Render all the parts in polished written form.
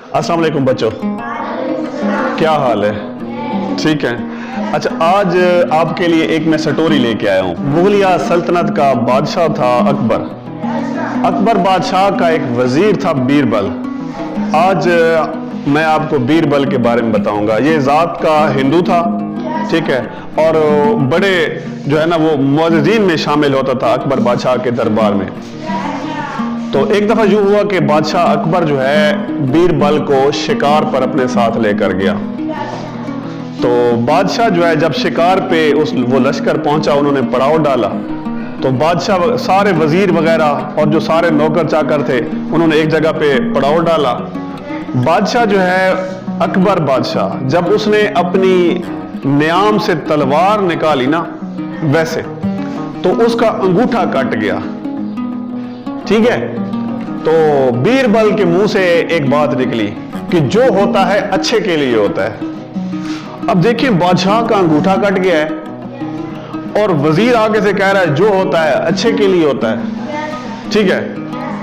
अस्सलाम वालेकुम बच्चों, क्या हाल है? ठीक है। अच्छा, आज आपके लिए एक मैं स्टोरी लेके आया हूँ। मुगलिया सल्तनत का बादशाह था अकबर। अकबर बादशाह का एक वजीर था बीरबल। आज मैं आपको बीरबल के बारे में बताऊंगा। ये ज़ात का हिंदू था, ठीक है, और बड़े जो है ना वो मुअज़्ज़िज़ीन में शामिल होता था अकबर बादशाह के दरबार में। तो एक दफ़ा यूँ हुआ कि बादशाह अकबर जो है बीरबल को शिकार पर अपने साथ लेकर गया। तो बादशाह जो है जब शिकार पे वो लश्कर पहुंचा, उन्होंने पड़ाव डाला, तो बादशाह सारे वजीर वगैरह और जो सारे नौकर चाकर थे उन्होंने एक जगह पे पड़ाव डाला। बादशाह जो है अकबर बादशाह जब उसने अपनी न्याम से तलवार निकाली ना वैसे, तो उसका अंगूठा कट गया, ठीक है। तो बीरबल के मुंह से एक बात निकली कि जो होता है अच्छे के लिए होता है। अब देखिए, बादशाह का अंगूठा कट गया है और वजीर आगे से कह रहा है जो होता है अच्छे के लिए होता है, ठीक है।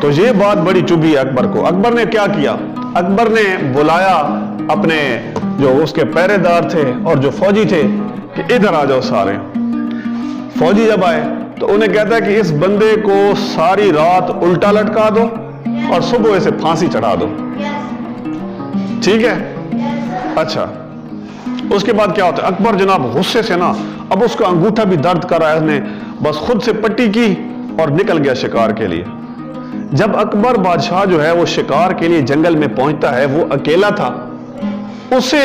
तो ये बात बड़ी चुभी अकबर को। अकबर ने क्या किया? अकबर ने बुलाया अपने जो उसके पहरेदार थे और जो फौजी थे कि इधर आ जाओ सारे। फौजी जब आए तो उन्हें कहता है कि इस बंदे को सारी रात उल्टा लटका दो और सुबह इसे फांसी चढ़ा दो, ठीक है। अच्छा, उसके बाद क्या होता है? अकबर जनाब गुस्से से ना, अब उसका अंगूठा भी दर्द कर रहा है, उसने बस खुद से पट्टी की और निकल गया शिकार के लिए। जब अकबर बादशाह जो है वो शिकार के लिए जंगल में पहुंचता है, वो अकेला था, उसे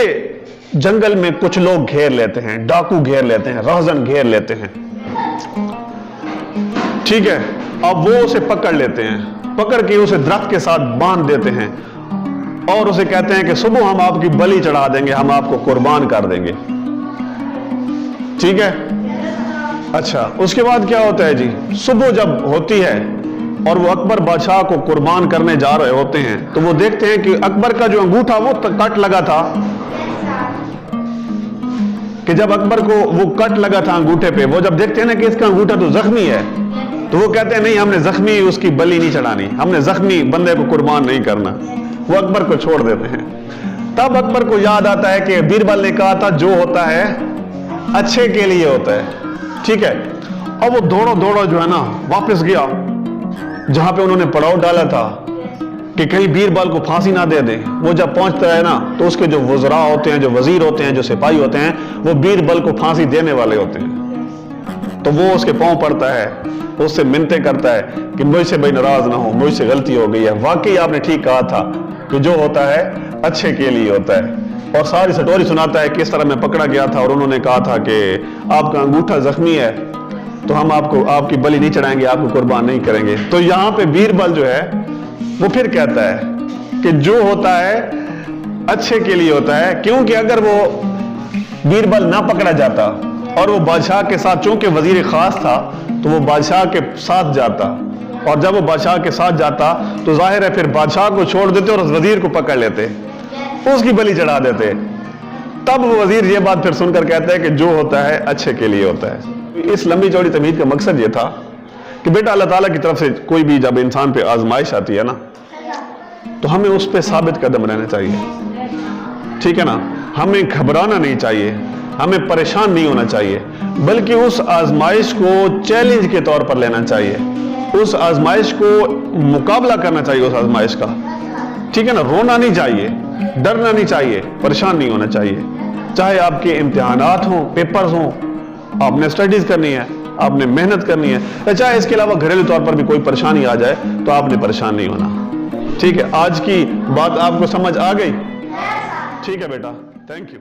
जंगल में कुछ लोग घेर लेते हैं, डाकू घेर लेते हैं, राहजन घेर लेते हैं, ठीक है। अब वो उसे पकड़ लेते हैं, पकड़ के उसे दरख्त के साथ बांध देते हैं और उसे कहते हैं कि सुबह हम आपकी बलि चढ़ा देंगे, हम आपको कुर्बान कर देंगे, ठीक है। अच्छा, उसके बाद क्या होता है जी? सुबह जब होती है और वो अकबर बादशाह को कुर्बान करने जा रहे होते हैं, तो वो देखते हैं कि अकबर का जो अंगूठा वो कट लगा था, कि जब अकबर को वो कट लगा था अंगूठे पे, वो जब देखते हैं ना कि इसका अंगूठा तो जख्मी है, तो वो कहते हैं नहीं, हमने जख्मी उसकी बलि नहीं चढ़ानी, हमने जख्मी बंदे को कुर्बान नहीं करना। वो अकबर को छोड़ देते हैं। तब अकबर को याद आता है कि बीरबल ने कहा था जो होता है अच्छे के लिए होता है, ठीक है। और वो दौड़ो दौड़ो जो है ना वापस गया जहां पे उन्होंने पड़ाव डाला था कि कहीं बीरबल को फांसी ना दे दे। वो जब पहुंचता है ना तो उसके जो वज़रा होते हैं, जो वजीर होते हैं, जो सिपाही होते हैं, वो बीरबल को फांसी देने वाले होते हैं। तो वो उसके पांव पड़ता है, उससे मिन्नते करता है कि मुझसे भाई नाराज ना हो, मुझसे गलती हो गई है, वाकई आपने ठीक कहा था कि जो होता है अच्छे के लिए होता है। और सारी स्टोरी सुनाता है किस तरह मैं पकड़ा गया था और उन्होंने कहा था कि आपका अंगूठा जख्मी है तो हम आपको आपकी बलि नहीं चढ़ाएंगे, आपको कुर्बान नहीं करेंगे। तो यहाँ पे बीरबल जो है वो फिर कहता है कि जो होता है अच्छे के लिए होता है, क्योंकि अगर वो बीरबल ना पकड़ा जाता और वो बादशाह के साथ, चूंकि वजीर खास था, तो वो बादशाह के साथ जाता, और जब वो बादशाह के साथ जाता तो जाहिर है फिर बादशाह को छोड़ देते और उस वजीर को पकड़ लेते, उसकी बलि चढ़ा देते। तब वो वजीर ये बात फिर सुनकर कहता है कि जो होता है अच्छे के लिए होता है। इस लंबी चौड़ी तमीद का मकसद ये था कि बेटा अल्लाह ताला की तरफ से कोई भी जब इंसान पे आजमाइश आती है ना, तो हमें उस पे साबित कदम रहना चाहिए, ठीक है ना। हमें घबराना नहीं चाहिए, हमें परेशान नहीं होना चाहिए, बल्कि उस आजमाइश को चैलेंज के तौर पर लेना चाहिए, उस आजमाइश को मुकाबला करना चाहिए, उस आजमाइश का, ठीक है ना। रोना नहीं चाहिए, डरना नहीं चाहिए, परेशान नहीं होना चाहिए। चाहे आपके इम्तिहानात हों, पेपर्स हों, आपने स्टडीज करनी है, आपने मेहनत करनी है, चाहे इसके अलावा घरेलू तौर पर भी कोई परेशानी आ जाए तो आपने परेशान नहीं होना, ठीक है। आज की बात आपको समझ आ गई? ठीक है बेटा, थैंक यू।